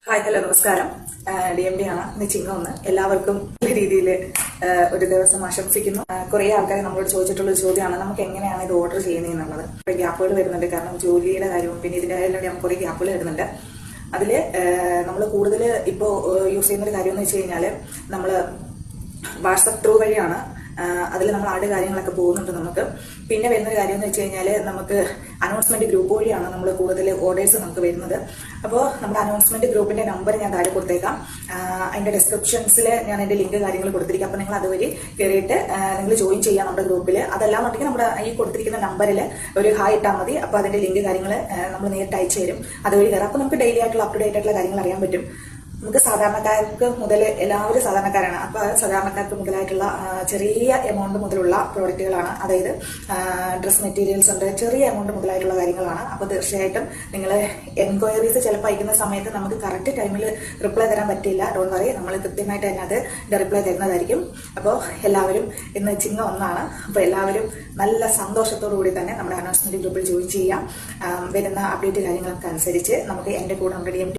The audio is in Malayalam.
ഹായ് ഹലോ നമസ്കാരം. DMD ആണ്. ഇന്ന് ചിങ്ങമൊന്ന്. എല്ലാവർക്കും നല്ല രീതിയിൽ ഒരു ദിവസം ആശംസിക്കുന്നു. കുറേ ആൾക്കാരെ നമ്മളോട് ചോദിച്ചിട്ടുള്ള ഒരു ചോദ്യമാണ് നമുക്ക് എങ്ങനെയാണ് ഇത് ഓർഡർ ചെയ്യുന്നതെന്നുള്ളത്. ഇപ്പൊ ഗ്യാപ്പുകൾ വരുന്നുണ്ട്, കാരണം ജോലിയുടെ കാര്യവും പിന്നെ ഇതിന്റെ കാര്യം നമുക്ക് കുറേ ഗ്യാപ്പുകൾ വരുന്നുണ്ട്. അതില് നമ്മൾ കൂടുതൽ ഇപ്പോൾ യൂസ് ചെയ്യുന്ന ഒരു കാര്യം എന്ന് വെച്ച് കഴിഞ്ഞാൽ നമ്മൾ വാട്സപ്പ് ത്രൂ വഴിയാണ്. അതിൽ നമ്മൾ ആഡ് കാര്യങ്ങളൊക്കെ പോകുന്നുണ്ട്. നമുക്ക് പിന്നെ വരുന്നൊരു കാര്യം എന്ന് വെച്ച് കഴിഞ്ഞാൽ നമുക്ക് അനൗൺസ്മെന്റ് ഗ്രൂപ്പ് വഴിയാണ് നമ്മൾ കൂടുതൽ ഓർഡേഴ്സ് നമുക്ക് വരുന്നത്. അപ്പോൾ നമ്മുടെ അനൗൺസ്മെന്റ് ഗ്രൂപ്പിന്റെ നമ്പർ ഞാൻ താഴെ കൊടുത്തേക്കാം. അതിന്റെ ഡിസ്ക്രിപ്ഷൻസിൽ ഞാൻ അതിന്റെ ലിങ്ക് കാര്യങ്ങൾ കൊടുത്തിരിക്കാം. അപ്പോൾ നിങ്ങൾ അതുവഴി കയറിയിട്ട് നിങ്ങൾ ജോയിൻ ചെയ്യാം നമ്മുടെ ഗ്രൂപ്പിൽ. അതല്ലാന്നുണ്ടെങ്കിൽ നമ്മുടെ ഈ കൊടുത്തിരിക്കുന്ന നമ്പറിൽ ഒരു ഹായ് ഇട്ടാൽ മതി. അപ്പോൾ അതിന്റെ ലിങ്ക് കാര്യങ്ങൾ നമ്മൾ നേരിട്ട് അയച്ചു തരും. അതുവഴി കയറാം. അപ്പോൾ നമുക്ക് ഡെയിലി ആയിട്ടുള്ള അപ്ഡേറ്റ് ആയിട്ടുള്ള കാര്യങ്ങൾ അറിയാൻ പറ്റും. നമുക്ക് സാധാരണക്കാർക്ക് മുതൽ എല്ലാവരും സാധാരണക്കാരാണ്. അപ്പോൾ സാധാരണക്കാർക്ക് മുതലായിട്ടുള്ള ചെറിയ എമൗണ്ട് മുതലുള്ള പ്രോഡക്റ്റുകളാണ്. അതായത് ഡ്രസ് മെറ്റീരിയൽസ് ഉണ്ട്, ചെറിയ എമൗണ്ട് മുതലായിട്ടുള്ള കാര്യങ്ങളാണ്. അപ്പോൾ തീർച്ചയായിട്ടും നിങ്ങൾ എൻക്വയറീസ് ചിലപ്പോൾ അയക്കുന്ന സമയത്ത് നമുക്ക് കറക്റ്റ് ടൈമിൽ റിപ്ലൈ തരാൻ പറ്റില്ല. ഡോണ്ട് വറി, നമ്മൾ കൃത്യമായിട്ട് തന്നെ അത് റിപ്ലൈ തരുന്നതായിരിക്കും. അപ്പോൾ എല്ലാവരും ഇന്ന് ചിങ്ങം ഒന്നാണ്. അപ്പോൾ എല്ലാവരും നല്ല സന്തോഷത്തോടു കൂടി തന്നെ നമ്മുടെ അനൗൺസ്മെന്റ് ഗ്രൂപ്പിൽ ജോയിൻ ചെയ്യാം. വരുന്ന അപ്ഡേറ്റ് കാര്യങ്ങളൊക്കെ അനുസരിച്ച് നമുക്ക് എൻ്റെ കൂടെ നമ്മുടെ DMD